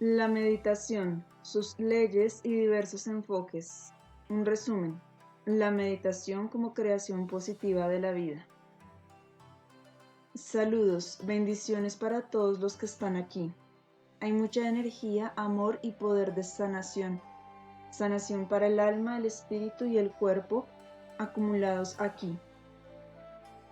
La meditación, sus leyes y diversos enfoques. Un resumen. La meditación como creación positiva de la vida. Saludos, bendiciones para todos los que están aquí. Hay mucha energía, amor y poder de sanación. Sanación para el alma, el espíritu y el cuerpo acumulados aquí.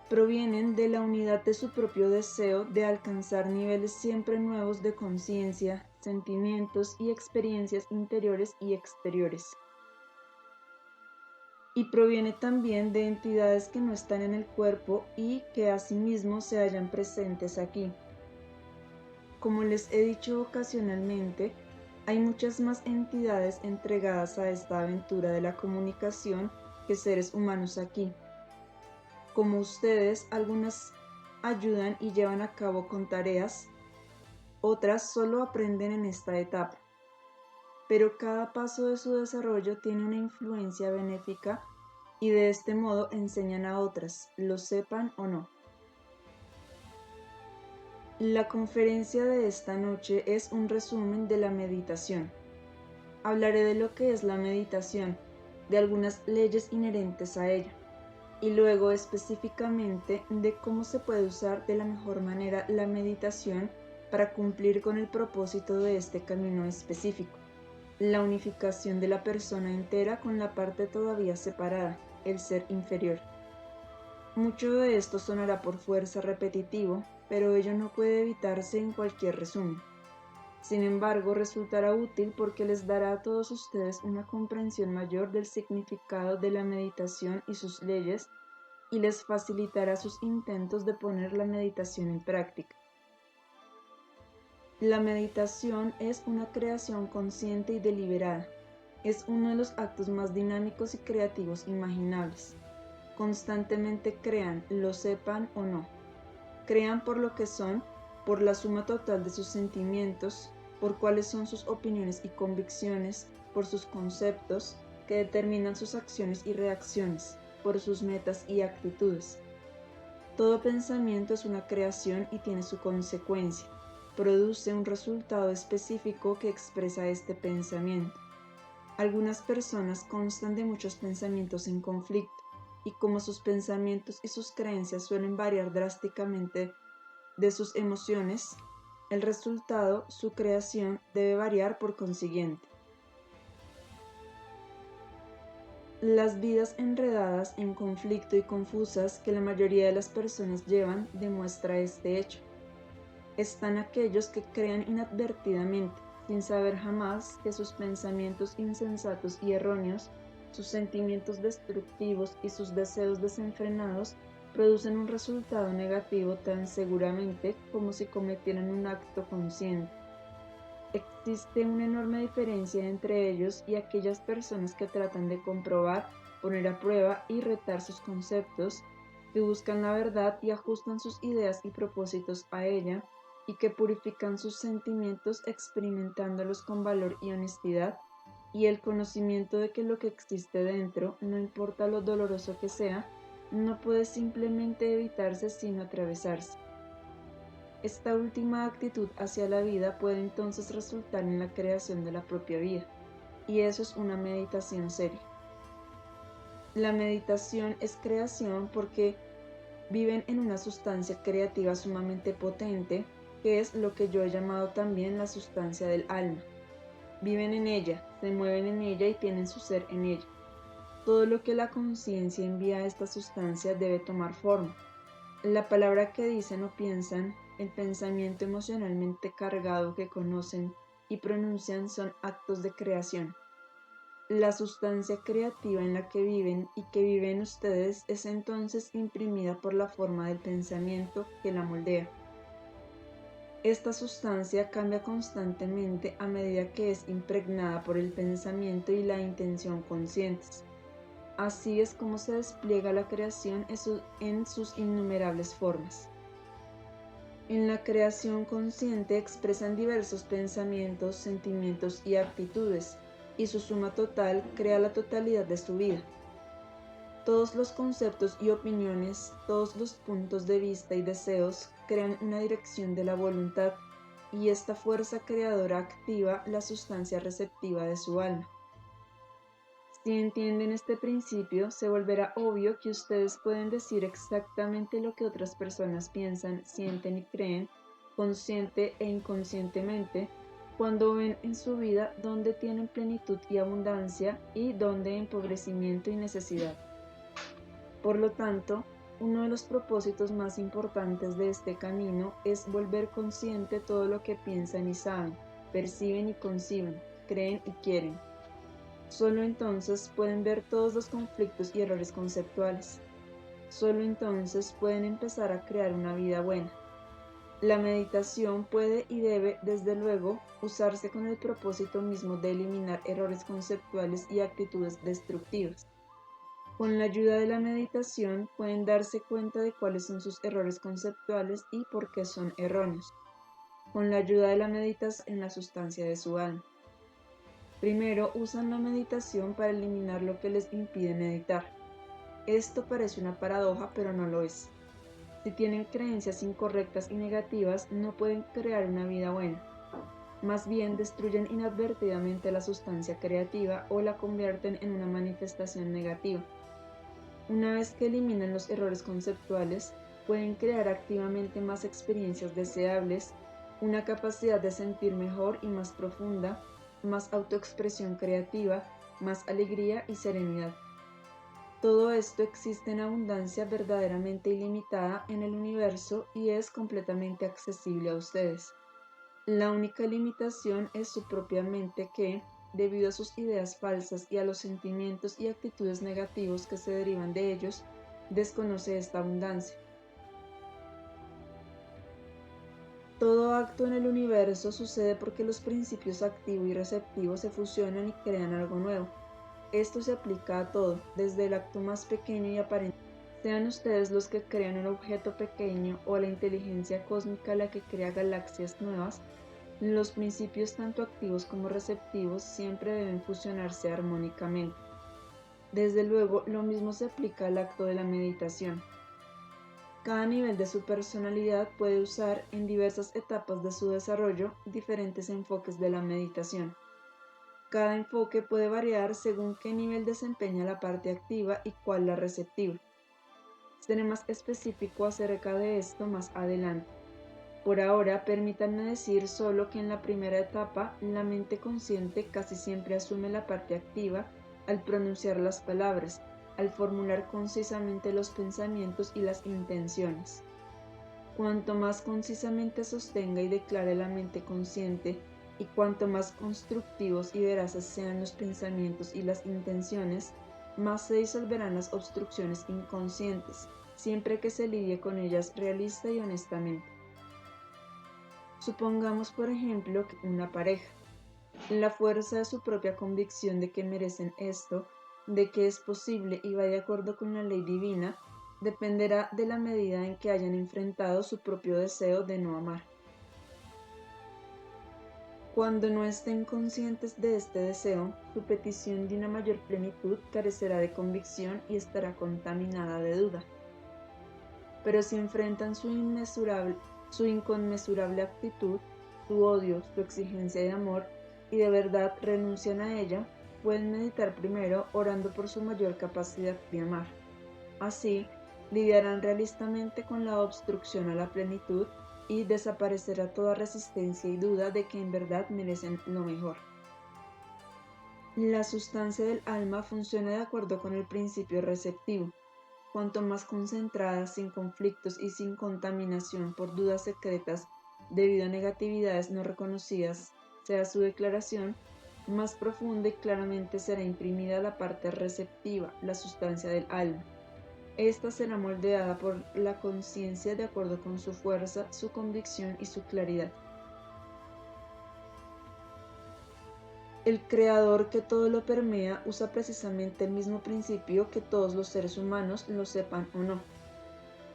Provienen de la unidad de su propio deseo de alcanzar niveles siempre nuevos de conciencia, sentimientos y experiencias interiores y exteriores. Y proviene también de entidades que no están en el cuerpo y que asimismo se hallan presentes aquí. Como les he dicho ocasionalmente, hay muchas más entidades entregadas a esta aventura de la comunicación que seres humanos aquí. Como ustedes, algunas ayudan y llevan a cabo con tareas, otras solo aprenden en esta etapa. Pero cada paso de su desarrollo tiene una influencia benéfica y de este modo enseñan a otras, lo sepan o no. La conferencia de esta noche es un resumen de la meditación. Hablaré de lo que es la meditación, de algunas leyes inherentes a ella, y luego específicamente de cómo se puede usar de la mejor manera la meditación para cumplir con el propósito de este camino específico, la unificación de la persona entera con la parte todavía separada, el ser inferior. Mucho de esto sonará por fuerza repetitivo, pero ello no puede evitarse en cualquier resumen. Sin embargo, resultará útil porque les dará a todos ustedes una comprensión mayor del significado de la meditación y sus leyes, y les facilitará sus intentos de poner la meditación en práctica. La meditación es una creación consciente y deliberada. Es uno de los actos más dinámicos y creativos imaginables. Constantemente crean, lo sepan o no. Crean por lo que son, por la suma total de sus sentimientos, por cuáles son sus opiniones y convicciones, por sus conceptos que determinan sus acciones y reacciones, por sus metas y actitudes. Todo pensamiento es una creación y tiene su consecuencia. Produce un resultado específico que expresa este pensamiento. Algunas personas constan de muchos pensamientos en conflicto, y como sus pensamientos y sus creencias suelen variar drásticamente de sus emociones, el resultado, su creación, debe variar por consiguiente. Las vidas enredadas en conflicto y confusas que la mayoría de las personas llevan demuestra este hecho. Están aquellos que crean inadvertidamente, sin saber jamás que sus pensamientos insensatos y erróneos, sus sentimientos destructivos y sus deseos desenfrenados producen un resultado negativo tan seguramente como si cometieran un acto consciente. Existe una enorme diferencia entre ellos y aquellas personas que tratan de comprobar, poner a prueba y retar sus conceptos, que buscan la verdad y ajustan sus ideas y propósitos a ella, y que purifican sus sentimientos experimentándolos con valor y honestidad, y el conocimiento de que lo que existe dentro, no importa lo doloroso que sea, no puede simplemente evitarse sino atravesarse. Esta última actitud hacia la vida puede entonces resultar en la creación de la propia vida, y eso es una meditación seria. La meditación es creación porque viven en una sustancia creativa sumamente potente, que es lo que yo he llamado también la sustancia del alma. Viven en ella, se mueven en ella y tienen su ser en ella. Todo lo que la conciencia envía a esta sustancia debe tomar forma. La palabra que dicen o piensan, el pensamiento emocionalmente cargado que conocen y pronuncian son actos de creación. La sustancia creativa en la que viven y que viven ustedes es entonces imprimida por la forma del pensamiento que la moldea. Esta sustancia cambia constantemente a medida que es impregnada por el pensamiento y la intención conscientes. Así es como se despliega la creación en sus innumerables formas. En la creación consciente expresan diversos pensamientos, sentimientos y actitudes, y su suma total crea la totalidad de su vida. Todos los conceptos y opiniones, todos los puntos de vista y deseos crean una dirección de la voluntad, y esta fuerza creadora activa la sustancia receptiva de su alma. Si entienden este principio, se volverá obvio que ustedes pueden decir exactamente lo que otras personas piensan, sienten y creen, consciente e inconscientemente, cuando ven en su vida dónde tienen plenitud y abundancia y dónde empobrecimiento y necesidad. Por lo tanto, uno de los propósitos más importantes de este camino es volver consciente todo lo que piensan y saben, perciben y conciben, creen y quieren. Solo entonces pueden ver todos los conflictos y errores conceptuales. Solo entonces pueden empezar a crear una vida buena. La meditación puede y debe, desde luego, usarse con el propósito mismo de eliminar errores conceptuales y actitudes destructivas. Con la ayuda de la meditación pueden darse cuenta de cuáles son sus errores conceptuales y por qué son erróneos. Con la ayuda de la meditación en la sustancia de su alma. Primero usan la meditación para eliminar lo que les impide meditar. Esto parece una paradoja, pero no lo es. Si tienen creencias incorrectas y negativas, no pueden crear una vida buena. Más bien destruyen inadvertidamente la sustancia creativa o la convierten en una manifestación negativa. Una vez que eliminan los errores conceptuales, pueden crear activamente más experiencias deseables, una capacidad de sentir mejor y más profunda, más autoexpresión creativa, más alegría y serenidad. Todo esto existe en abundancia verdaderamente ilimitada en el universo y es completamente accesible a ustedes. La única limitación es su propia mente que, debido a sus ideas falsas y a los sentimientos y actitudes negativos que se derivan de ellos, desconoce esta abundancia. Todo acto en el universo sucede porque los principios activo y receptivo se fusionan y crean algo nuevo. Esto se aplica a todo, desde el acto más pequeño y aparente. Sean ustedes los que crean un objeto pequeño o la inteligencia cósmica la que crea galaxias nuevas, los principios tanto activos como receptivos siempre deben fusionarse armónicamente. Desde luego, lo mismo se aplica al acto de la meditación. Cada nivel de su personalidad puede usar en diversas etapas de su desarrollo diferentes enfoques de la meditación. Cada enfoque puede variar según qué nivel desempeña la parte activa y cuál la receptiva. Seré más específico acerca de esto más adelante. Por ahora, permítanme decir solo que en la primera etapa, la mente consciente casi siempre asume la parte activa al pronunciar las palabras, al formular concisamente los pensamientos y las intenciones. Cuanto más concisamente sostenga y declare la mente consciente, y cuanto más constructivos y veraces sean los pensamientos y las intenciones, más se disolverán las obstrucciones inconscientes, siempre que se lidie con ellas realista y honestamente. Supongamos, por ejemplo, que una pareja, la fuerza de su propia convicción de que merecen esto, de que es posible y va de acuerdo con la ley divina, dependerá de la medida en que hayan enfrentado su propio deseo de no amar. Cuando no estén conscientes de este deseo, su petición de una mayor plenitud carecerá de convicción y estará contaminada de duda. Pero si enfrentan su inconmensurable actitud, su odio, su exigencia de amor, y de verdad renuncian a ella, pueden meditar primero orando por su mayor capacidad de amar. Así, lidiarán realistamente con la obstrucción a la plenitud y desaparecerá toda resistencia y duda de que en verdad merecen lo mejor. La sustancia del alma funciona de acuerdo con el principio receptivo. Cuanto más concentrada, sin conflictos y sin contaminación por dudas secretas debido a negatividades no reconocidas sea su declaración, más profunda y claramente será imprimida la parte receptiva, la sustancia del alma. Esta será moldeada por la conciencia de acuerdo con su fuerza, su convicción y su claridad. El creador que todo lo permea usa precisamente el mismo principio que todos los seres humanos, lo sepan o no.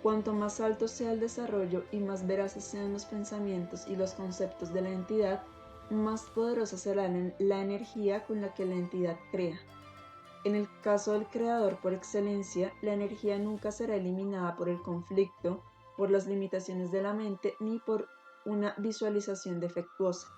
Cuanto más alto sea el desarrollo y más veraces sean los pensamientos y los conceptos de la entidad, más poderosa será la energía con la que la entidad crea. En el caso del creador por excelencia, la energía nunca será eliminada por el conflicto, por las limitaciones de la mente, ni por una visualización defectuosa.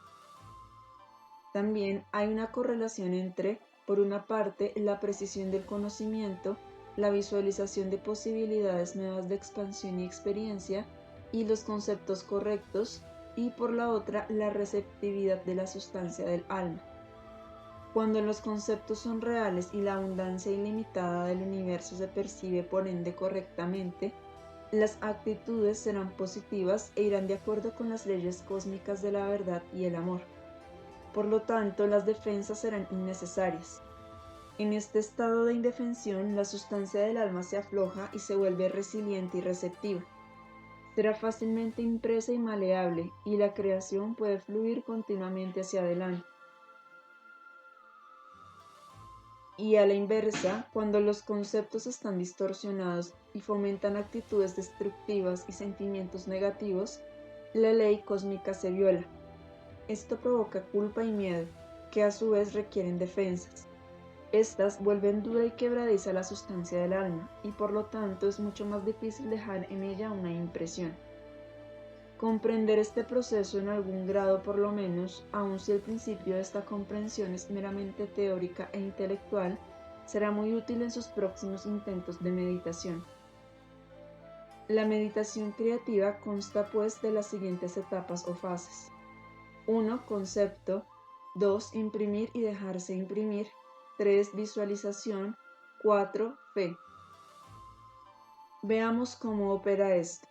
También hay una correlación entre, por una parte, la precisión del conocimiento, la visualización de posibilidades nuevas de expansión y experiencia, y los conceptos correctos, y por la otra, la receptividad de la sustancia del alma. Cuando los conceptos son reales y la abundancia ilimitada del universo se percibe por ende correctamente, las actitudes serán positivas e irán de acuerdo con las leyes cósmicas de la verdad y el amor. Por lo tanto, las defensas serán innecesarias. En este estado de indefensión, la sustancia del alma se afloja y se vuelve resiliente y receptiva. Será fácilmente impresa y maleable, y la creación puede fluir continuamente hacia adelante. Y a la inversa, cuando los conceptos están distorsionados y fomentan actitudes destructivas y sentimientos negativos, la ley cósmica se viola. Esto provoca culpa y miedo, que a su vez requieren defensas. Estas vuelven dura y quebradiza la sustancia del alma, y por lo tanto es mucho más difícil dejar en ella una impresión. Comprender este proceso en algún grado por lo menos, aun si el principio de esta comprensión es meramente teórica e intelectual, será muy útil en sus próximos intentos de meditación. La meditación creativa consta pues de las siguientes etapas o fases. 1. Concepto. 2. Imprimir y dejarse imprimir. 3. Visualización. 4. Fe. Veamos cómo opera esto.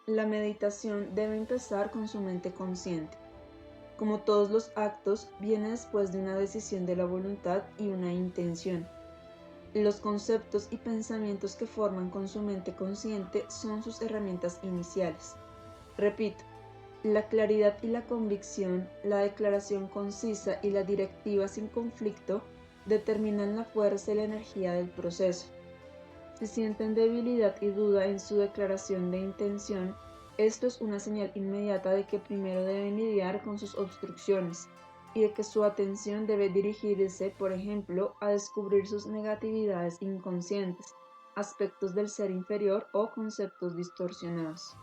La meditación debe empezar con su mente consciente. Como todos los actos, viene después de una decisión de la voluntad y una intención. Los conceptos y pensamientos que forman con su mente consciente son sus herramientas iniciales. Repito, la claridad y la convicción, la declaración concisa y la directiva sin conflicto determinan la fuerza y la energía del proceso. Si sienten debilidad y duda en su declaración de intención, esto es una señal inmediata de que primero deben lidiar con sus obstrucciones y de que su atención debe dirigirse, por ejemplo, a descubrir sus negatividades inconscientes, aspectos del ser inferior o conceptos distorsionados.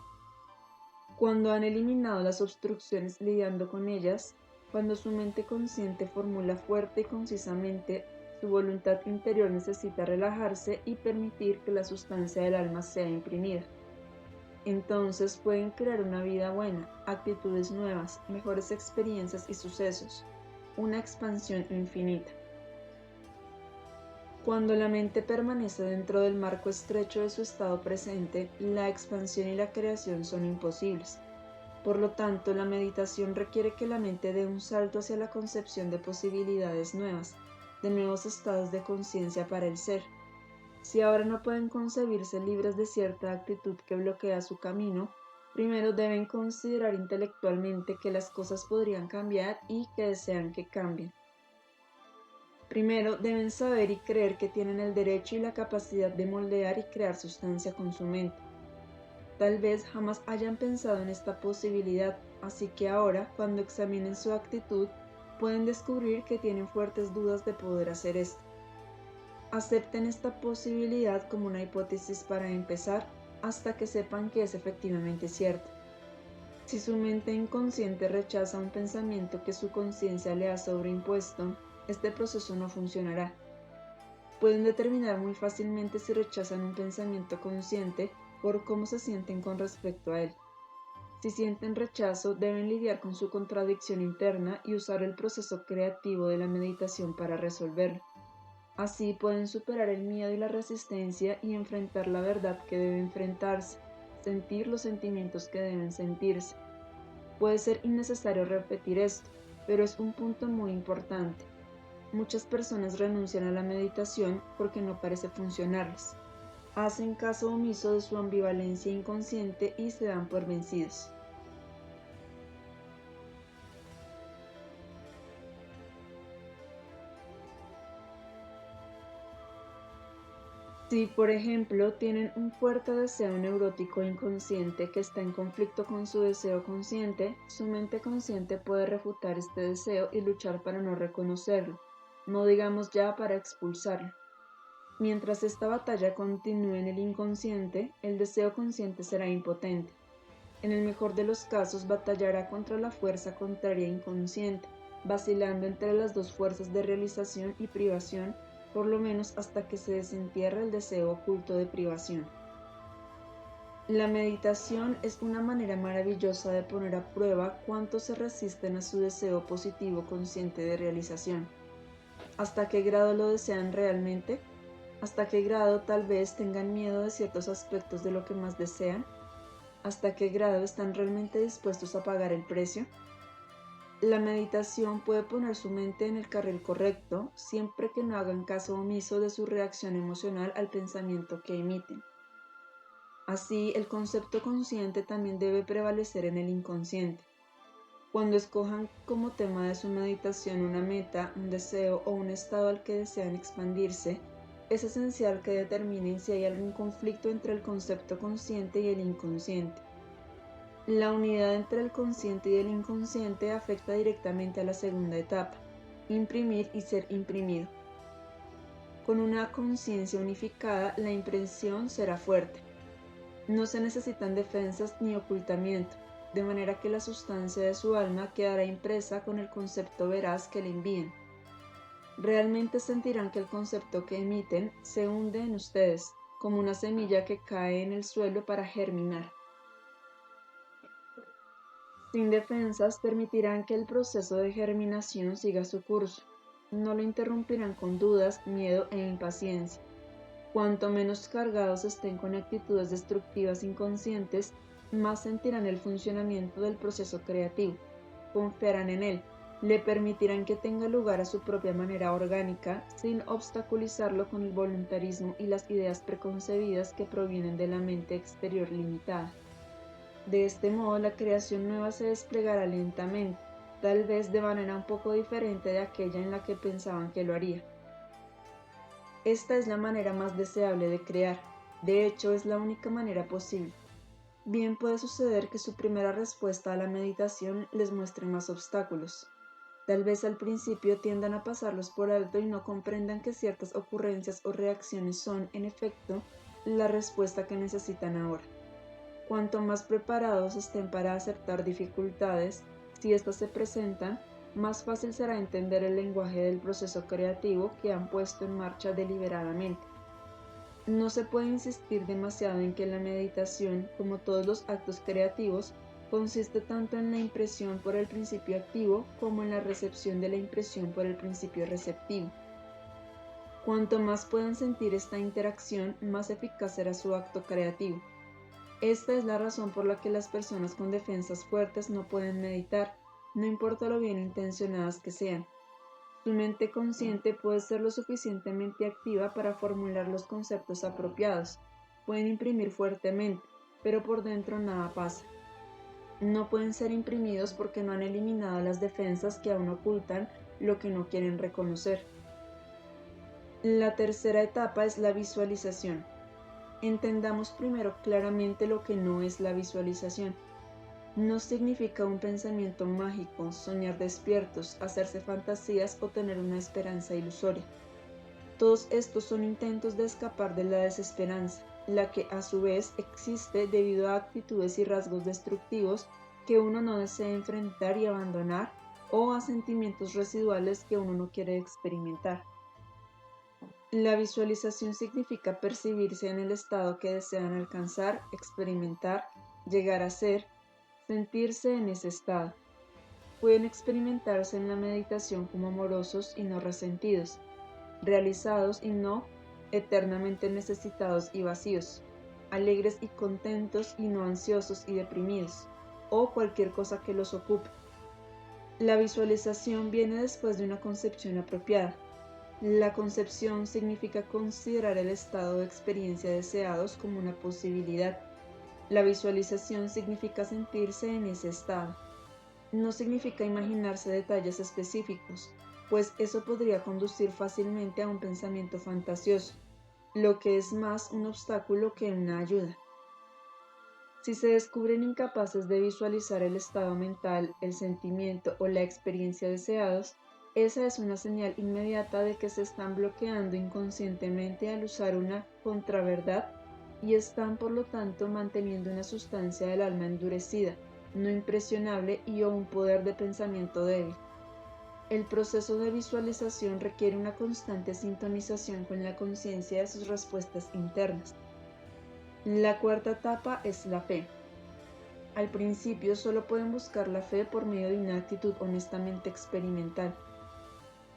Cuando han eliminado las obstrucciones lidiando con ellas, cuando su mente consciente formula fuerte y concisamente, su voluntad interior necesita relajarse y permitir que la sustancia del alma sea imprimida. Entonces pueden crear una vida buena, actitudes nuevas, mejores experiencias y sucesos, una expansión infinita. Cuando la mente permanece dentro del marco estrecho de su estado presente, la expansión y la creación son imposibles. Por lo tanto, la meditación requiere que la mente dé un salto hacia la concepción de posibilidades nuevas, de nuevos estados de conciencia para el ser. Si ahora no pueden concebirse libres de cierta actitud que bloquea su camino, primero deben considerar intelectualmente que las cosas podrían cambiar y que desean que cambien. Primero deben saber y creer que tienen el derecho y la capacidad de moldear y crear sustancia con su mente. Tal vez jamás hayan pensado en esta posibilidad, así que ahora, cuando examinen su actitud, pueden descubrir que tienen fuertes dudas de poder hacer esto. Acepten esta posibilidad como una hipótesis para empezar, hasta que sepan que es efectivamente cierta. Si su mente inconsciente rechaza un pensamiento que su conciencia le ha sobreimpuesto, este proceso no funcionará. Pueden determinar muy fácilmente si rechazan un pensamiento consciente por cómo se sienten con respecto a él. Si sienten rechazo, deben lidiar con su contradicción interna y usar el proceso creativo de la meditación para resolverlo. Así pueden superar el miedo y la resistencia y enfrentar la verdad que debe enfrentarse, sentir los sentimientos que deben sentirse. Puede ser innecesario repetir esto, pero es un punto muy importante. Muchas personas renuncian a la meditación porque no parece funcionarles. Hacen caso omiso de su ambivalencia inconsciente y se dan por vencidos. Si, por ejemplo, tienen un fuerte deseo neurótico inconsciente que está en conflicto con su deseo consciente, su mente consciente puede refutar este deseo y luchar para no reconocerlo, no digamos ya para expulsarlo. Mientras esta batalla continúe en el inconsciente, el deseo consciente será impotente. En el mejor de los casos, batallará contra la fuerza contraria inconsciente, vacilando entre las dos fuerzas de realización y privación, por lo menos hasta que se desentierre el deseo oculto de privación. La meditación es una manera maravillosa de poner a prueba cuánto se resisten a su deseo positivo consciente de realización. ¿Hasta qué grado lo desean realmente? ¿Hasta qué grado tal vez tengan miedo de ciertos aspectos de lo que más desean? ¿Hasta qué grado están realmente dispuestos a pagar el precio? La meditación puede poner su mente en el carril correcto siempre que no hagan caso omiso de su reacción emocional al pensamiento que emiten. Así, el concepto consciente también debe prevalecer en el inconsciente. Cuando escojan como tema de su meditación una meta, un deseo o un estado al que desean expandirse, es esencial que determinen si hay algún conflicto entre el concepto consciente y el inconsciente. La unidad entre el consciente y el inconsciente afecta directamente a la segunda etapa, imprimir y ser imprimido. Con una conciencia unificada, la impresión será fuerte. No se necesitan defensas ni ocultamiento, de manera que la sustancia de su alma quedará impresa con el concepto veraz que le envíen. Realmente sentirán que el concepto que emiten se hunde en ustedes, como una semilla que cae en el suelo para germinar. Sin defensas, permitirán que el proceso de germinación siga su curso. No lo interrumpirán con dudas, miedo e impaciencia. Cuanto menos cargados estén con actitudes destructivas inconscientes, más sentirán el funcionamiento del proceso creativo, confiarán en él, le permitirán que tenga lugar a su propia manera orgánica, sin obstaculizarlo con el voluntarismo y las ideas preconcebidas que provienen de la mente exterior limitada. De este modo, la creación nueva se desplegará lentamente, tal vez de manera un poco diferente de aquella en la que pensaban que lo haría. Esta es la manera más deseable de crear, de hecho es la única manera posible. Bien puede suceder que su primera respuesta a la meditación les muestre más obstáculos. Tal vez al principio tiendan a pasarlos por alto y no comprendan que ciertas ocurrencias o reacciones son, en efecto, la respuesta que necesitan ahora. Cuanto más preparados estén para aceptar dificultades, si éstas se presentan, más fácil será entender el lenguaje del proceso creativo que han puesto en marcha deliberadamente. No se puede insistir demasiado en que la meditación, como todos los actos creativos, consiste tanto en la impresión por el principio activo como en la recepción de la impresión por el principio receptivo. Cuanto más puedan sentir esta interacción, más eficaz será su acto creativo. Esta es la razón por la que las personas con defensas fuertes no pueden meditar, no importa lo bien intencionadas que sean. Su mente consciente puede ser lo suficientemente activa para formular los conceptos apropiados. Pueden imprimir fuertemente, pero por dentro nada pasa. No pueden ser imprimidos porque no han eliminado las defensas que aún ocultan lo que no quieren reconocer. La tercera etapa es la visualización. Entendamos primero claramente lo que no es la visualización. No significa un pensamiento mágico, soñar despiertos, hacerse fantasías o tener una esperanza ilusoria. Todos estos son intentos de escapar de la desesperanza, la que a su vez existe debido a actitudes y rasgos destructivos que uno no desea enfrentar y abandonar, o a sentimientos residuales que uno no quiere experimentar. La visualización significa percibirse en el estado que desean alcanzar, experimentar, llegar a ser, sentirse en ese estado. Pueden experimentarse en la meditación como amorosos y no resentidos, realizados y no eternamente necesitados y vacíos, alegres y contentos y no ansiosos y deprimidos, o cualquier cosa que los ocupe. La visualización viene después de una concepción apropiada. La concepción significa considerar el estado de experiencia deseados como una posibilidad. La visualización significa sentirse en ese estado. No significa imaginarse detalles específicos, pues eso podría conducir fácilmente a un pensamiento fantasioso, lo que es más un obstáculo que una ayuda. Si se descubren incapaces de visualizar el estado mental, el sentimiento o la experiencia deseados, esa es una señal inmediata de que se están bloqueando inconscientemente al usar una contraverdad y están por lo tanto manteniendo una sustancia del alma endurecida, no impresionable y o un poder de pensamiento débil. El proceso de visualización requiere una constante sintonización con la conciencia de sus respuestas internas. La cuarta etapa es la fe. Al principio solo pueden buscar la fe por medio de una actitud honestamente experimental.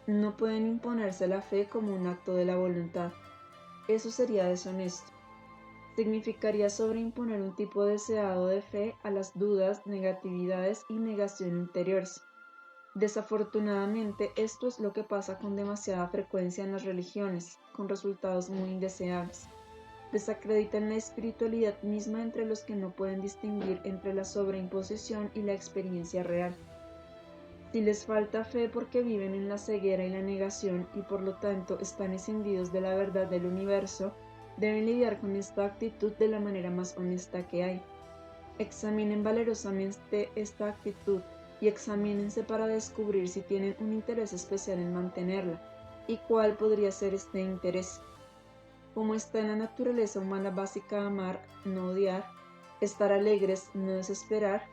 No pueden imponerse la fe como un acto de la voluntad. Eso sería deshonesto. Significaría sobreimponer un tipo deseado de fe a las dudas, negatividades y negación interiores. Desafortunadamente, esto es lo que pasa con demasiada frecuencia en las religiones, con resultados muy indeseables. Desacreditan la espiritualidad misma entre los que no pueden distinguir entre la sobreimposición y la experiencia real. Si les falta fe porque viven en la ceguera y la negación y por lo tanto están escindidos de la verdad del universo, deben lidiar con esta actitud de la manera más honesta que hay. Examinen valerosamente esta actitud y examínense para descubrir si tienen un interés especial en mantenerla y cuál podría ser este interés. Como está en la naturaleza humana básica amar, no odiar, estar alegres, no desesperar,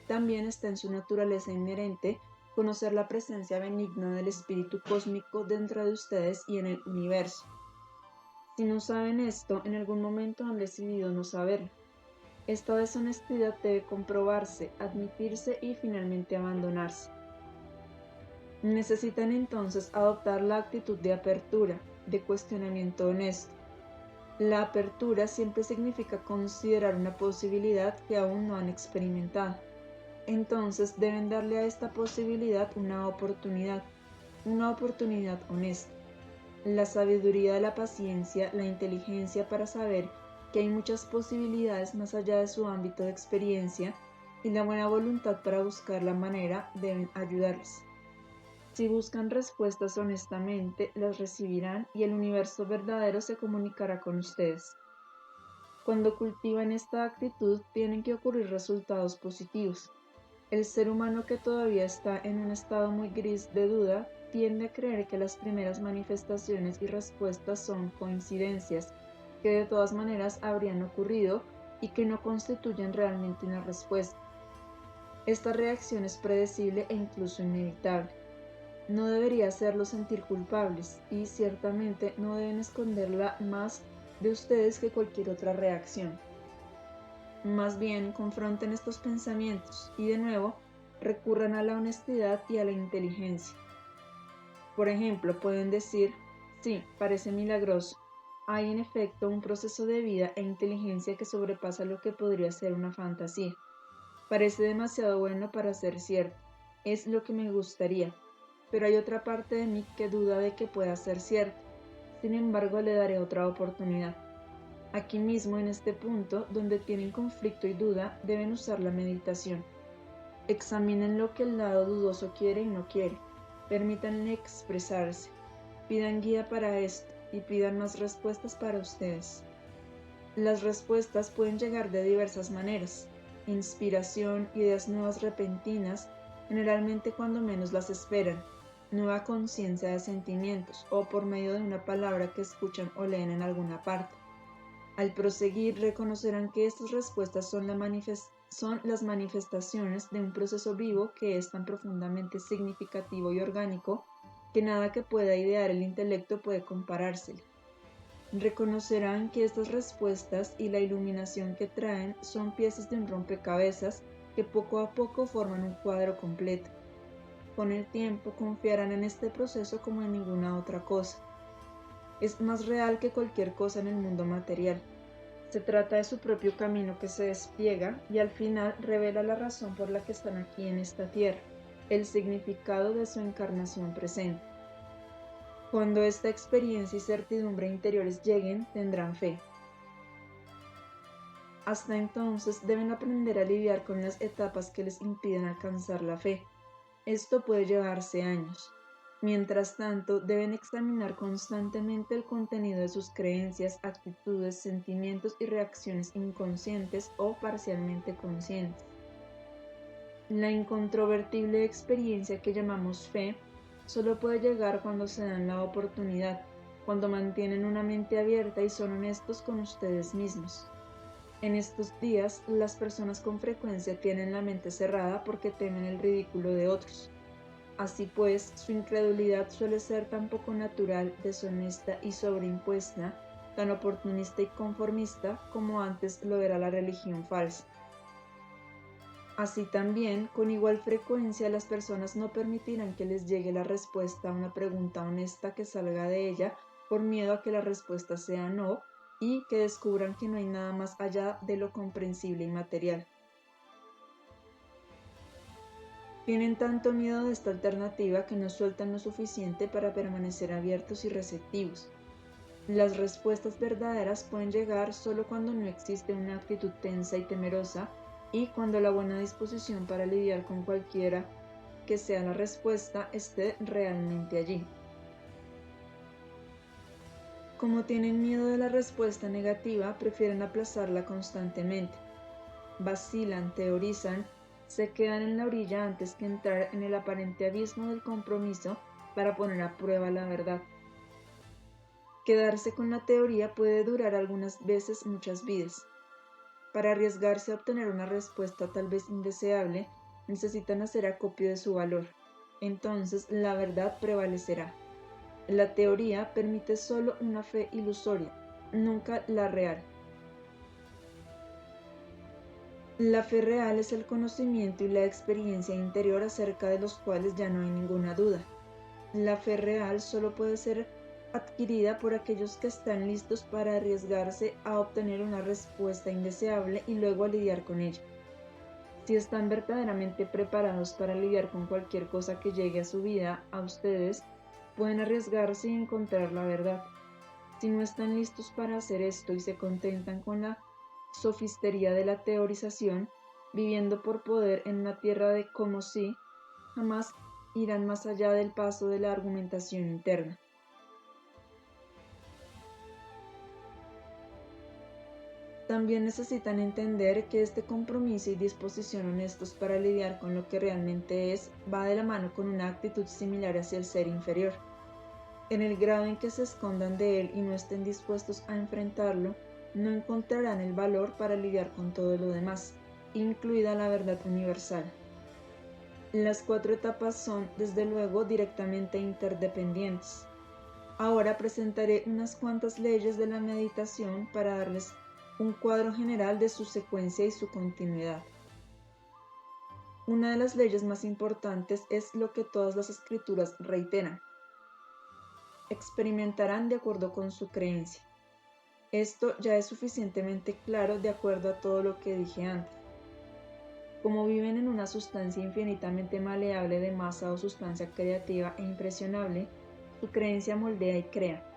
también está en su naturaleza inherente conocer la presencia benigna del espíritu cósmico dentro de ustedes y en el universo. Si no saben esto, en algún momento han decidido no saberlo. Esta deshonestidad debe comprobarse, admitirse y finalmente abandonarse. Necesitan entonces adoptar la actitud de apertura, de cuestionamiento honesto. La apertura siempre significa considerar una posibilidad que aún no han experimentado. Entonces deben darle a esta posibilidad una oportunidad honesta. La sabiduría de la paciencia, la inteligencia para saber que hay muchas posibilidades más allá de su ámbito de experiencia y la buena voluntad para buscar la manera deben ayudarles. Si buscan respuestas honestamente, las recibirán y el universo verdadero se comunicará con ustedes. Cuando cultivan esta actitud, tienen que ocurrir resultados positivos. El ser humano que todavía está en un estado muy gris de duda tiende a creer que las primeras manifestaciones y respuestas son coincidencias, que de todas maneras habrían ocurrido y que no constituyen realmente una respuesta. Esta reacción es predecible e incluso inevitable. No debería hacerlos sentir culpables y ciertamente no deben esconderla más de ustedes que cualquier otra reacción. Más bien, confronten estos pensamientos y de nuevo recurran a la honestidad y a la inteligencia. Por ejemplo, pueden decir, sí, parece milagroso. Hay en efecto un proceso de vida e inteligencia que sobrepasa lo que podría ser una fantasía. Parece demasiado bueno para ser cierto. Es lo que me gustaría. Pero hay otra parte de mí que duda de que pueda ser cierto. Sin embargo, le daré otra oportunidad. Aquí mismo, en este punto, donde tienen conflicto y duda, deben usar la meditación. Examinen lo que el lado dudoso quiere y no quiere. Permítanle expresarse. Pidan guía para esto y pidan más respuestas para ustedes. Las respuestas pueden llegar de diversas maneras. Inspiración, ideas nuevas repentinas, generalmente cuando menos las esperan, nueva conciencia de sentimientos o por medio de una palabra que escuchan o leen en alguna parte. Al proseguir, reconocerán que estas respuestas son las manifestaciones de un proceso vivo que es tan profundamente significativo y orgánico que nada que pueda idear el intelecto puede comparársele. Reconocerán que estas respuestas y la iluminación que traen son piezas de un rompecabezas que poco a poco forman un cuadro completo. Con el tiempo confiarán en este proceso como en ninguna otra cosa. Es más real que cualquier cosa en el mundo material. Se trata de su propio camino que se despliega y al final revela la razón por la que están aquí en esta tierra, el significado de su encarnación presente. Cuando esta experiencia y certidumbre interiores lleguen, tendrán fe. Hasta entonces deben aprender a lidiar con las etapas que les impiden alcanzar la fe. Esto puede llevarse años. Mientras tanto, deben examinar constantemente el contenido de sus creencias, actitudes, sentimientos y reacciones inconscientes o parcialmente conscientes. La incontrovertible experiencia que llamamos fe solo puede llegar cuando se dan la oportunidad, cuando mantienen una mente abierta y son honestos con ustedes mismos. En estos días, las personas con frecuencia tienen la mente cerrada porque temen el ridículo de otros. Así pues, su incredulidad suele ser tan poco natural, deshonesta y sobreimpuesta, tan oportunista y conformista como antes lo era la religión falsa. Así también, con igual frecuencia, las personas no permitirán que les llegue la respuesta a una pregunta honesta que salga de ella por miedo a que la respuesta sea no y que descubran que no hay nada más allá de lo comprensible y material. Tienen tanto miedo de esta alternativa que no sueltan lo suficiente para permanecer abiertos y receptivos. Las respuestas verdaderas pueden llegar solo cuando no existe una actitud tensa y temerosa y cuando la buena disposición para lidiar con cualquiera que sea la respuesta esté realmente allí. Como tienen miedo de la respuesta negativa, prefieren aplazarla constantemente. Vacilan, teorizan, se quedan en la orilla antes que entrar en el aparente abismo del compromiso para poner a prueba la verdad. Quedarse con la teoría puede durar algunas veces muchas vidas. Para arriesgarse a obtener una respuesta tal vez indeseable, necesitan hacer acopio de su valor. Entonces la verdad prevalecerá. La teoría permite solo una fe ilusoria, nunca la real. La fe real es el conocimiento y la experiencia interior acerca de los cuales ya no hay ninguna duda. La fe real solo puede ser adquirida por aquellos que están listos para arriesgarse a obtener una respuesta indeseable y luego a lidiar con ella. Si están verdaderamente preparados para lidiar con cualquier cosa que llegue a su vida, a ustedes, pueden arriesgarse y encontrar la verdad. Si no están listos para hacer esto y se contentan con la sofistería de la teorización, viviendo por poder en una tierra de como si, jamás irán más allá del paso de la argumentación interna. También necesitan entender que este compromiso y disposición honestos para lidiar con lo que realmente es va de la mano con una actitud similar hacia el ser inferior. En el grado en que se escondan de él y no estén dispuestos a enfrentarlo, no encontrarán el valor para lidiar con todo lo demás, incluida la verdad universal. Las 4 etapas son, desde luego, directamente interdependientes. Ahora presentaré unas cuantas leyes de la meditación para darles un cuadro general de su secuencia y su continuidad. Una de las leyes más importantes es lo que todas las escrituras reiteran. Experimentarán de acuerdo con su creencia. Esto ya es suficientemente claro de acuerdo a todo lo que dije antes. Como viven en una sustancia infinitamente maleable de masa o sustancia creativa e impresionable, su creencia moldea y crea.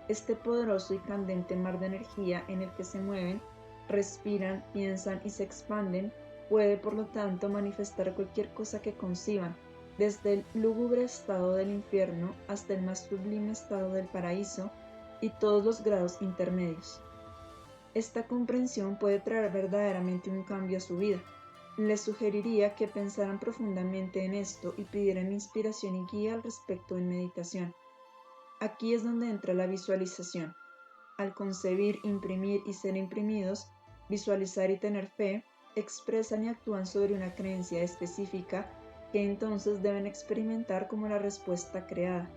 Este poderoso y candente mar de energía en el que se mueven, respiran, piensan y se expanden, puede por lo tanto manifestar cualquier cosa que conciban, desde el lúgubre estado del infierno hasta el más sublime estado del paraíso y todos los grados intermedios. Esta comprensión puede traer verdaderamente un cambio a su vida. Les sugeriría que pensaran profundamente en esto y pidieran inspiración y guía al respecto en meditación. Aquí es donde entra la visualización. Al concebir, imprimir y ser imprimidos, visualizar y tener fe, expresan y actúan sobre una creencia específica que entonces deben experimentar como la respuesta creada.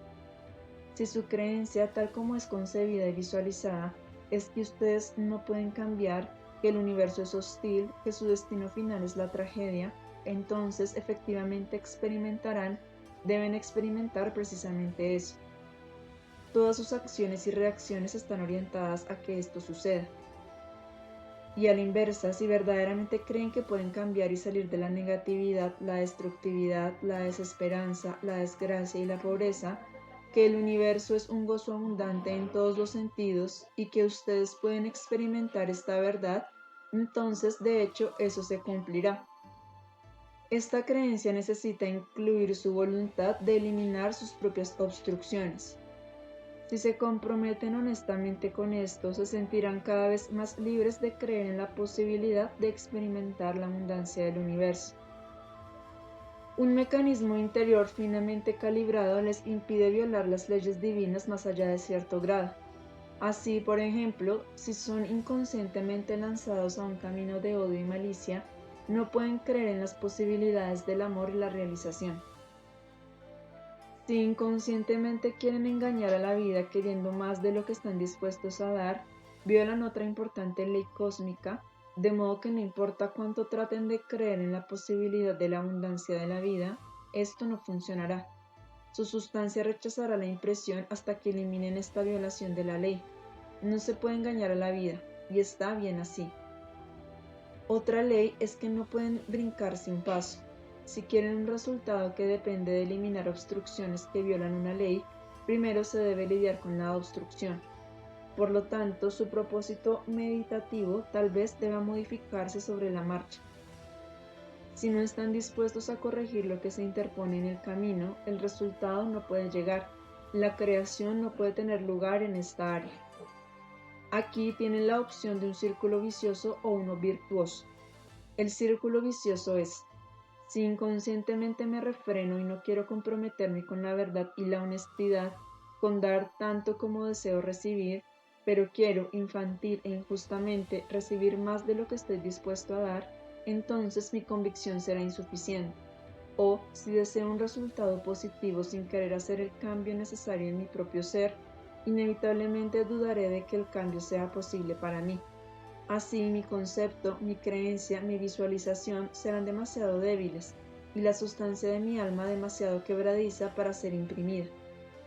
Si su creencia, tal como es concebida y visualizada, es que ustedes no pueden cambiar, que el universo es hostil, que su destino final es la tragedia, entonces efectivamente deben experimentar precisamente eso. Todas sus acciones y reacciones están orientadas a que esto suceda. Y a la inversa, si verdaderamente creen que pueden cambiar y salir de la negatividad, la destructividad, la desesperanza, la desgracia y la pobreza, que el universo es un gozo abundante en todos los sentidos y que ustedes pueden experimentar esta verdad, entonces de hecho eso se cumplirá. Esta creencia necesita incluir su voluntad de eliminar sus propias obstrucciones. Si se comprometen honestamente con esto, se sentirán cada vez más libres de creer en la posibilidad de experimentar la abundancia del universo. Un mecanismo interior finamente calibrado les impide violar las leyes divinas más allá de cierto grado. Así, por ejemplo, si son inconscientemente lanzados a un camino de odio y malicia, no pueden creer en las posibilidades del amor y la realización. Si inconscientemente quieren engañar a la vida queriendo más de lo que están dispuestos a dar, violan otra importante ley cósmica, de modo que no importa cuánto traten de creer en la posibilidad de la abundancia de la vida, esto no funcionará. Su sustancia rechazará la impresión hasta que eliminen esta violación de la ley. No se puede engañar a la vida, y está bien así. Otra ley es que no pueden brincarse un paso. Si quieren un resultado que depende de eliminar obstrucciones que violan una ley, primero se debe lidiar con la obstrucción. Por lo tanto, su propósito meditativo tal vez deba modificarse sobre la marcha. Si no están dispuestos a corregir lo que se interpone en el camino, el resultado no puede llegar. La creación no puede tener lugar en esta área. Aquí tienen la opción de un círculo vicioso o uno virtuoso. El círculo vicioso es: si inconscientemente me refreno y no quiero comprometerme con la verdad y la honestidad, con dar tanto como deseo recibir, pero quiero infantil e injustamente recibir más de lo que estoy dispuesto a dar, entonces mi convicción será insuficiente. O si deseo un resultado positivo sin querer hacer el cambio necesario en mi propio ser, inevitablemente dudaré de que el cambio sea posible para mí. Así mi concepto, mi creencia, mi visualización serán demasiado débiles y la sustancia de mi alma demasiado quebradiza para ser imprimida.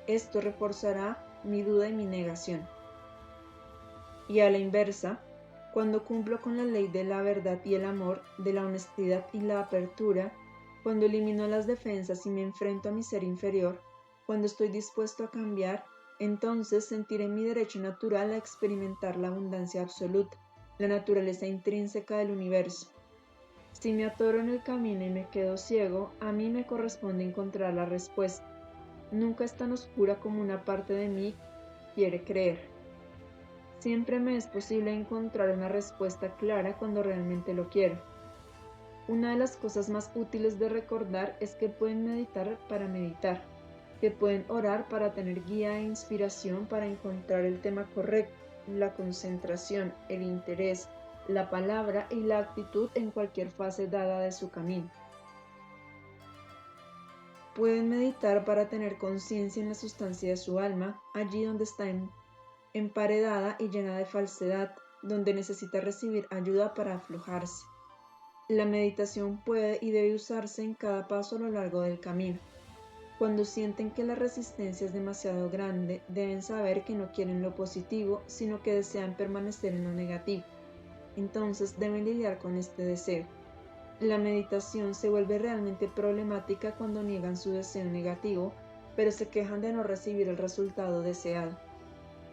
Esto reforzará mi duda y mi negación. Y a la inversa, cuando cumplo con la ley de la verdad y el amor, de la honestidad y la apertura, cuando elimino las defensas y me enfrento a mi ser inferior, cuando estoy dispuesto a cambiar, entonces sentiré mi derecho natural a experimentar la abundancia absoluta, la naturaleza intrínseca del universo. Si me atoro en el camino y me quedo ciego, a mí me corresponde encontrar la respuesta. Nunca es tan oscura como una parte de mí quiere creer. Siempre me es posible encontrar una respuesta clara cuando realmente lo quiero. Una de las cosas más útiles de recordar es que pueden meditar para meditar, que pueden orar para tener guía e inspiración para encontrar el tema correcto, la concentración, el interés, la palabra y la actitud en cualquier fase dada de su camino. Pueden meditar para tener conciencia en la sustancia de su alma, allí donde está emparedada y llena de falsedad, donde necesita recibir ayuda para aflojarse. La meditación puede y debe usarse en cada paso a lo largo del camino. Cuando sienten que la resistencia es demasiado grande, deben saber que no quieren lo positivo, sino que desean permanecer en lo negativo. Entonces deben lidiar con este deseo. La meditación se vuelve realmente problemática cuando niegan su deseo negativo, pero se quejan de no recibir el resultado deseado.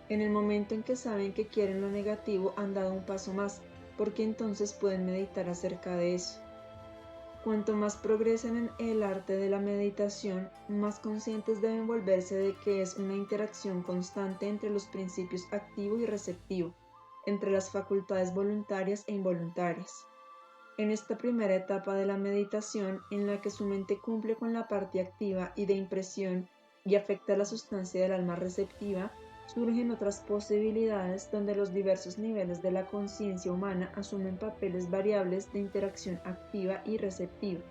En el momento en que saben que quieren lo negativo, han dado un paso más, porque entonces pueden meditar acerca de eso. Cuanto más progresen en el arte de la meditación, más conscientes deben volverse de que es una interacción constante entre los principios activo y receptivo, entre las facultades voluntarias e involuntarias. En esta primera etapa de la meditación, en la que su mente cumple con la parte activa y de impresión y afecta la sustancia del alma receptiva, surgen otras posibilidades donde los diversos niveles de la conciencia humana asumen papeles variables de interacción activa y receptiva.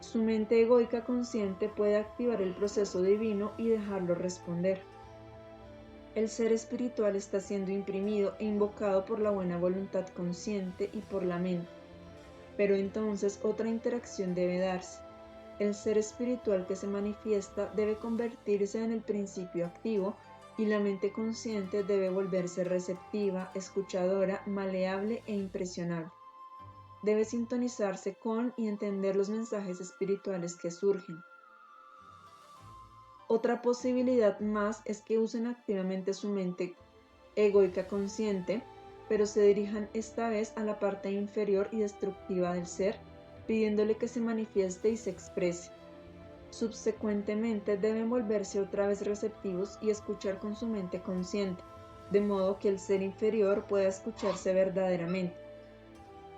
Su mente egoica consciente puede activar el proceso divino y dejarlo responder. El ser espiritual está siendo imprimido e invocado por la buena voluntad consciente y por la mente. Pero entonces otra interacción debe darse. El ser espiritual que se manifiesta debe convertirse en el principio activo y la mente consciente debe volverse receptiva, escuchadora, maleable e impresionable. Debe sintonizarse con y entender los mensajes espirituales que surgen. Otra posibilidad más es que usen activamente su mente egoica consciente, pero se dirijan esta vez a la parte inferior y destructiva del ser, pidiéndole que se manifieste y se exprese. Subsecuentemente deben volverse otra vez receptivos y escuchar con su mente consciente, de modo que el ser inferior pueda escucharse verdaderamente.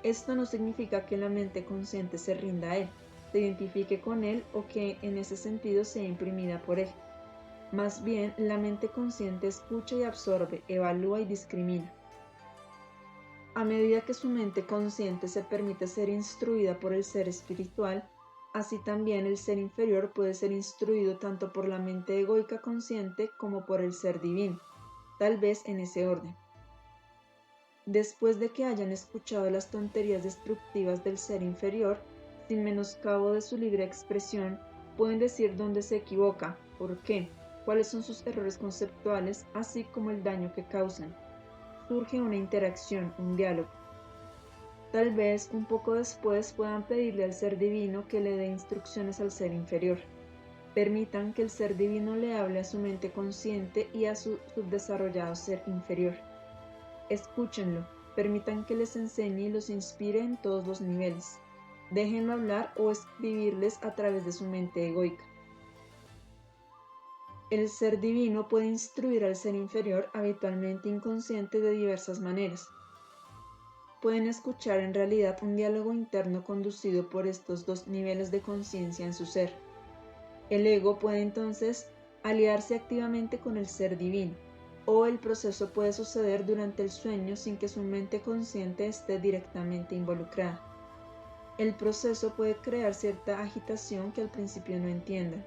Esto no significa que la mente consciente se rinda a él, se identifique con él o que en ese sentido sea imprimida por él. Más bien, la mente consciente escucha y absorbe, evalúa y discrimina. A medida que su mente consciente se permite ser instruida por el ser espiritual, así también el ser inferior puede ser instruido tanto por la mente egoica consciente como por el ser divino, tal vez en ese orden. Después de que hayan escuchado las tonterías destructivas del ser inferior, sin menoscabo de su libre expresión, pueden decir dónde se equivoca, por qué, cuáles son sus errores conceptuales, así como el daño que causan. Surge una interacción, un diálogo. Tal vez un poco después puedan pedirle al ser divino que le dé instrucciones al ser inferior. Permitan que el ser divino le hable a su mente consciente y a su subdesarrollado ser inferior. Escúchenlo, permitan que les enseñe y los inspire en todos los niveles. Déjenlo hablar o escribirles a través de su mente egoica. El ser divino puede instruir al ser inferior habitualmente inconsciente de diversas maneras. Pueden escuchar en realidad un diálogo interno conducido por estos dos niveles de conciencia en su ser. El ego puede entonces aliarse activamente con el ser divino, o el proceso puede suceder durante el sueño sin que su mente consciente esté directamente involucrada. El proceso puede crear cierta agitación que al principio no entiendan.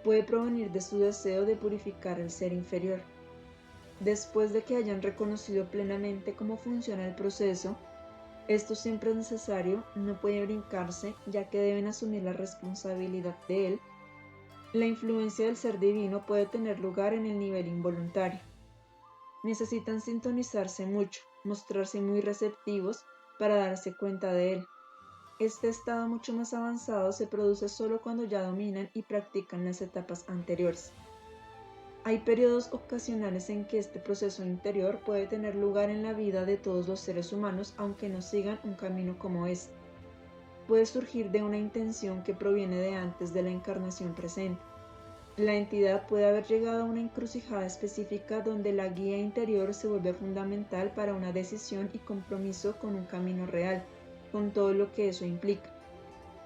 Puede provenir de su deseo de purificar el ser inferior. Después de que hayan reconocido plenamente cómo funciona el proceso, esto siempre es necesario, no puede brincarse, ya que deben asumir la responsabilidad de él. La influencia del ser divino puede tener lugar en el nivel involuntario. Necesitan sintonizarse mucho, mostrarse muy receptivos para darse cuenta de él. Este estado mucho más avanzado se produce solo cuando ya dominan y practican las etapas anteriores. Hay periodos ocasionales en que este proceso interior puede tener lugar en la vida de todos los seres humanos, aunque no sigan un camino como este. Puede surgir de una intención que proviene de antes de la encarnación presente. La entidad puede haber llegado a una encrucijada específica donde la guía interior se vuelve fundamental para una decisión y compromiso con un camino real, con todo lo que eso implica.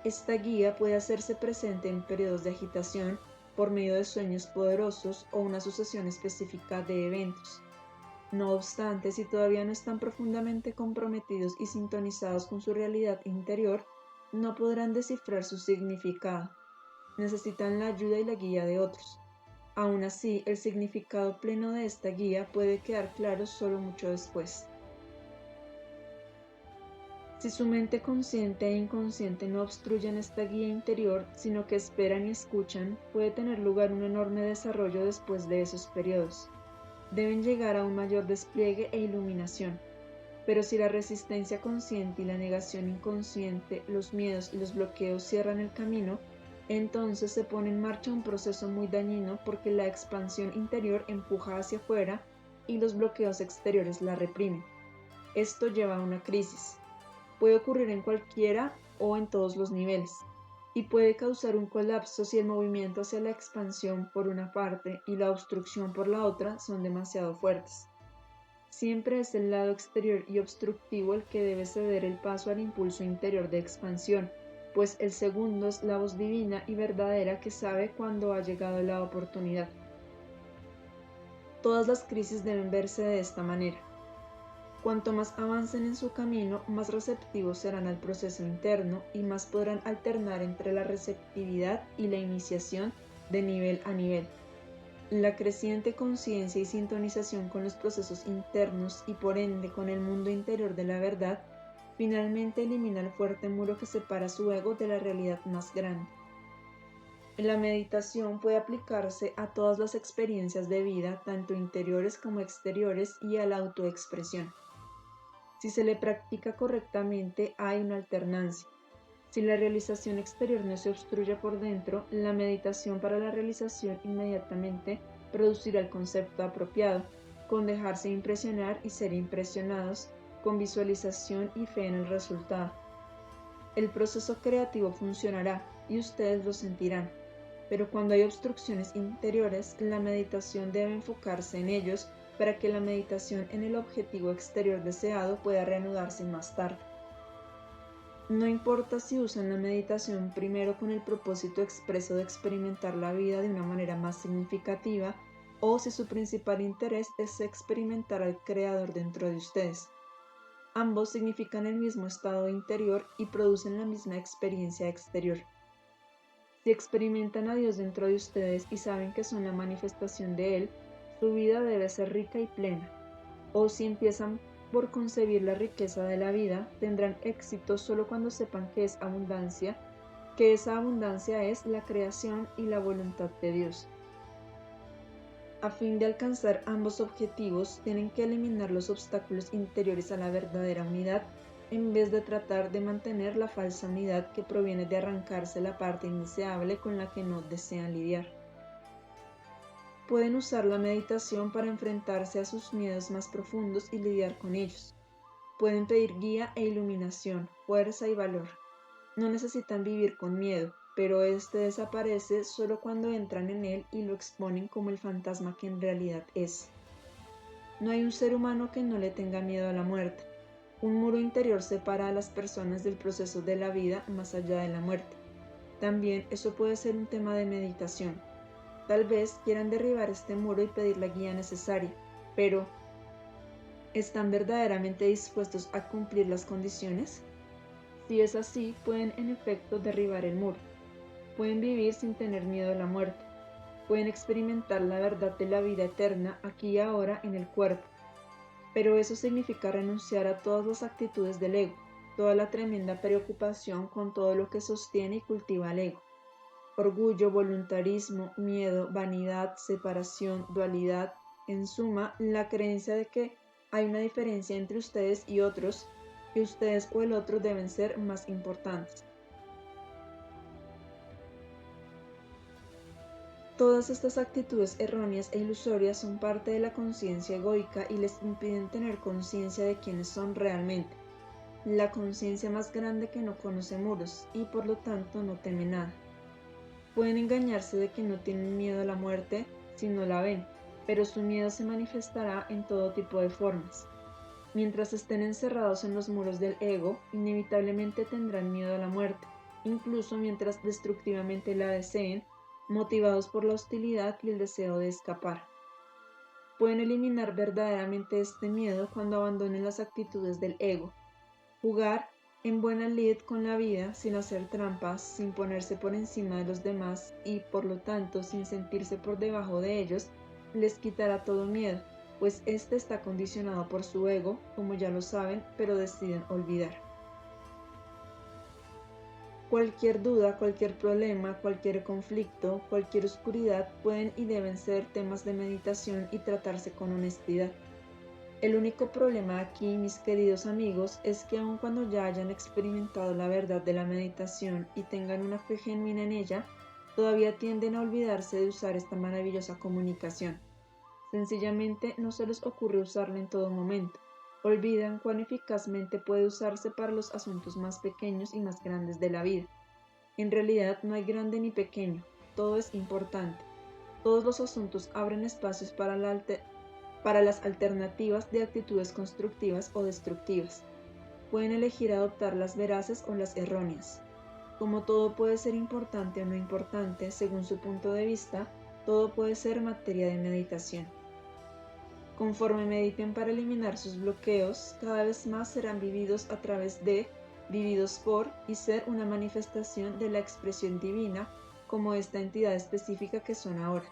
Esta guía puede hacerse presente en periodos de agitación, por medio de sueños poderosos o una sucesión específica de eventos. No obstante, si todavía no están profundamente comprometidos y sintonizados con su realidad interior, no podrán descifrar su significado. Necesitan la ayuda y la guía de otros. Aún así, el significado pleno de esta guía puede quedar claro solo mucho después. Si su mente consciente e inconsciente no obstruyen esta guía interior, sino que esperan y escuchan, puede tener lugar un enorme desarrollo después de esos periodos. Deben llegar a un mayor despliegue e iluminación. Pero si la resistencia consciente y la negación inconsciente, los miedos y los bloqueos cierran el camino, entonces se pone en marcha un proceso muy dañino porque la expansión interior empuja hacia afuera y los bloqueos exteriores la reprimen. Esto lleva a una crisis. Puede ocurrir en cualquiera o en todos los niveles, y puede causar un colapso si el movimiento hacia la expansión por una parte y la obstrucción por la otra son demasiado fuertes. Siempre es el lado exterior y obstructivo el que debe ceder el paso al impulso interior de expansión, pues el segundo es la voz divina y verdadera que sabe cuándo ha llegado la oportunidad. Todas las crisis deben verse de esta manera. Cuanto más avancen en su camino, más receptivos serán al proceso interno y más podrán alternar entre la receptividad y la iniciación de nivel a nivel. La creciente conciencia y sintonización con los procesos internos y por ende con el mundo interior de la verdad, finalmente elimina el fuerte muro que separa su ego de la realidad más grande. La meditación puede aplicarse a todas las experiencias de vida, tanto interiores como exteriores, y a la autoexpresión. Si se le practica correctamente, hay una alternancia. Si la realización exterior no se obstruye por dentro, la meditación para la realización inmediatamente producirá el concepto apropiado, con dejarse impresionar y ser impresionados, con visualización y fe en el resultado. El proceso creativo funcionará y ustedes lo sentirán, pero cuando hay obstrucciones interiores, la meditación debe enfocarse en ellos para que la meditación en el objetivo exterior deseado pueda reanudarse más tarde. No importa si usan la meditación primero con el propósito expreso de experimentar la vida de una manera más significativa o si su principal interés es experimentar al Creador dentro de ustedes. Ambos significan el mismo estado interior y producen la misma experiencia exterior. Si experimentan a Dios dentro de ustedes y saben que son la manifestación de Él, su vida debe ser rica y plena. O si empiezan por concebir la riqueza de la vida, tendrán éxito solo cuando sepan que es abundancia, que esa abundancia es la creación y la voluntad de Dios. A fin de alcanzar ambos objetivos, tienen que eliminar los obstáculos interiores a la verdadera unidad, en vez de tratar de mantener la falsa unidad que proviene de arrancarse la parte indeseable con la que no desean lidiar. Pueden usar la meditación para enfrentarse a sus miedos más profundos y lidiar con ellos. Pueden pedir guía e iluminación, fuerza y valor. No necesitan vivir con miedo, pero este desaparece solo cuando entran en él y lo exponen como el fantasma que en realidad es. No hay un ser humano que no le tenga miedo a la muerte. Un muro interior separa a las personas del proceso de la vida más allá de la muerte. También eso puede ser un tema de meditación. Tal vez quieran derribar este muro y pedir la guía necesaria, pero ¿están verdaderamente dispuestos a cumplir las condiciones? Si es así, pueden en efecto derribar el muro. Pueden vivir sin tener miedo a la muerte. Pueden experimentar la verdad de la vida eterna aquí y ahora en el cuerpo. Pero eso significa renunciar a todas las actitudes del ego, toda la tremenda preocupación con todo lo que sostiene y cultiva el ego. Orgullo, voluntarismo, miedo, vanidad, separación, dualidad, en suma, la creencia de que hay una diferencia entre ustedes y otros, que ustedes o el otro deben ser más importantes. Todas estas actitudes erróneas e ilusorias son parte de la conciencia egoica y les impiden tener conciencia de quiénes son realmente. La conciencia más grande que no conoce muros y por lo tanto no teme nada. Pueden engañarse de que no tienen miedo a la muerte si no la ven, pero su miedo se manifestará en todo tipo de formas. Mientras estén encerrados en los muros del ego, inevitablemente tendrán miedo a la muerte, incluso mientras destructivamente la deseen, motivados por la hostilidad y el deseo de escapar. Pueden eliminar verdaderamente este miedo cuando abandonen las actitudes del ego. Jugar en buena lid con la vida sin hacer trampas, sin ponerse por encima de los demás y, por lo tanto, sin sentirse por debajo de ellos, les quitará todo miedo, pues este está condicionado por su ego, como ya lo saben, pero deciden olvidar. Cualquier duda, cualquier problema, cualquier conflicto, cualquier oscuridad pueden y deben ser temas de meditación y tratarse con honestidad. El único problema aquí, mis queridos amigos, es que aun cuando ya hayan experimentado la verdad de la meditación y tengan una fe genuina en ella, todavía tienden a olvidarse de usar esta maravillosa comunicación. Sencillamente no se les ocurre usarla en todo momento. Olvidan cuán eficazmente puede usarse para los asuntos más pequeños y más grandes de la vida. En realidad no hay grande ni pequeño, todo es importante. Todos los asuntos abren espacios para las alternativas de actitudes constructivas o destructivas. Pueden elegir adoptar las veraces o las erróneas. Como todo puede ser importante o no importante según su punto de vista, todo puede ser materia de meditación. Conforme mediten para eliminar sus bloqueos, cada vez más serán vividos a través de, vividos por y ser una manifestación de la expresión divina como esta entidad específica que son ahora.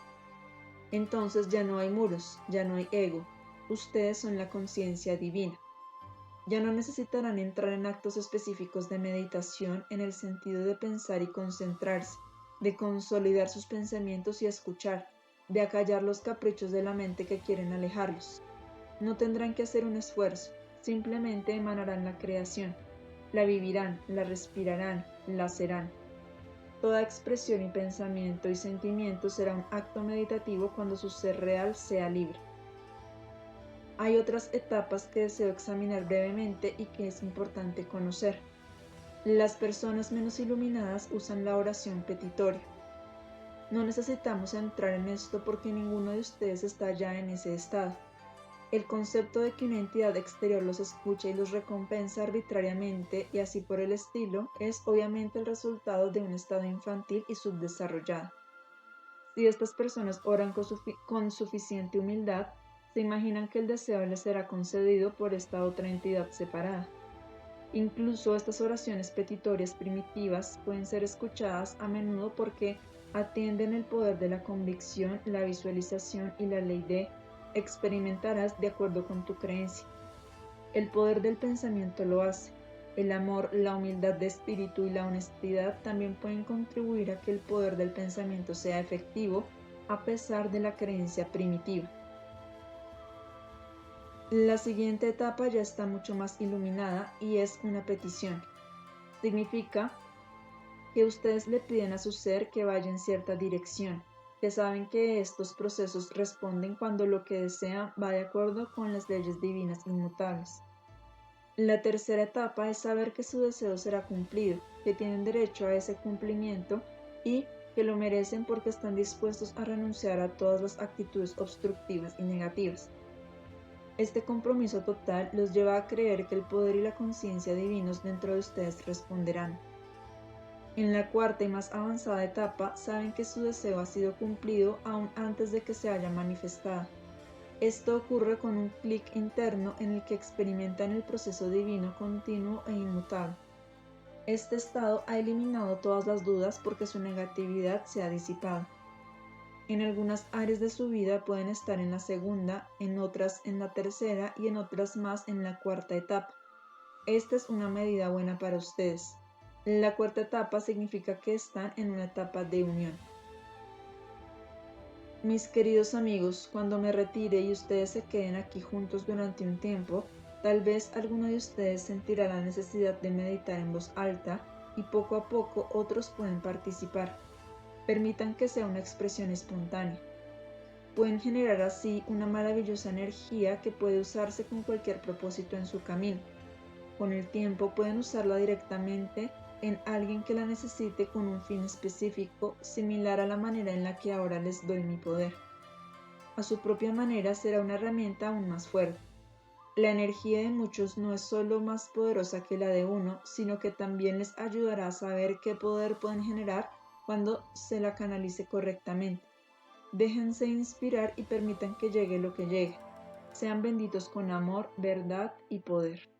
Entonces ya no hay muros, ya no hay ego. Ustedes son la conciencia divina. Ya no necesitarán entrar en actos específicos de meditación en el sentido de pensar y concentrarse, de consolidar sus pensamientos y escuchar, de acallar los caprichos de la mente que quieren alejarlos. No tendrán que hacer un esfuerzo, simplemente emanarán la creación. La vivirán, la respirarán, la serán. Toda expresión y pensamiento y sentimiento será un acto meditativo cuando su ser real sea libre. Hay otras etapas que deseo examinar brevemente y que es importante conocer. Las personas menos iluminadas usan la oración petitoria. No necesitamos entrar en esto porque ninguno de ustedes está ya en ese estado. El concepto de que una entidad exterior los escucha y los recompensa arbitrariamente y así por el estilo es obviamente el resultado de un estado infantil y subdesarrollado. Si estas personas oran con suficiente humildad, se imaginan que el deseo les será concedido por esta otra entidad separada. Incluso estas oraciones petitorias primitivas pueden ser escuchadas a menudo porque atienden el poder de la convicción, la visualización y la ley de experimentarás de acuerdo con tu creencia. El poder del pensamiento lo hace. El amor, la humildad de espíritu y la honestidad también pueden contribuir a que el poder del pensamiento sea efectivo a pesar de la creencia primitiva. La siguiente etapa ya está mucho más iluminada y es una petición. Significa que ustedes le piden a su ser que vaya en cierta dirección, que saben que estos procesos responden cuando lo que desean va de acuerdo con las leyes divinas inmutables. La tercera etapa es saber que su deseo será cumplido, que tienen derecho a ese cumplimiento y que lo merecen porque están dispuestos a renunciar a todas las actitudes obstructivas y negativas. Este compromiso total los lleva a creer que el poder y la conciencia divinos dentro de ustedes responderán. En la cuarta y más avanzada etapa, saben que su deseo ha sido cumplido aún antes de que se haya manifestado. Esto ocurre con un clic interno en el que experimentan el proceso divino continuo e inmutable. Este estado ha eliminado todas las dudas porque su negatividad se ha disipado. En algunas áreas de su vida pueden estar en la segunda, en otras en la tercera y en otras más en la cuarta etapa. Esta es una medida buena para ustedes. La cuarta etapa significa que están en una etapa de unión. Mis queridos amigos, cuando me retire y ustedes se queden aquí juntos durante un tiempo, tal vez alguno de ustedes sentirá la necesidad de meditar en voz alta y poco a poco otros pueden participar. Permitan que sea una expresión espontánea. Pueden generar así una maravillosa energía que puede usarse con cualquier propósito en su camino. Con el tiempo pueden usarla directamente en alguien que la necesite con un fin específico, similar a la manera en la que ahora les doy mi poder. A su propia manera será una herramienta aún más fuerte. La energía de muchos no es solo más poderosa que la de uno, sino que también les ayudará a saber qué poder pueden generar cuando se la canalice correctamente. Déjense inspirar y permitan que llegue lo que llegue. Sean benditos con amor, verdad y poder.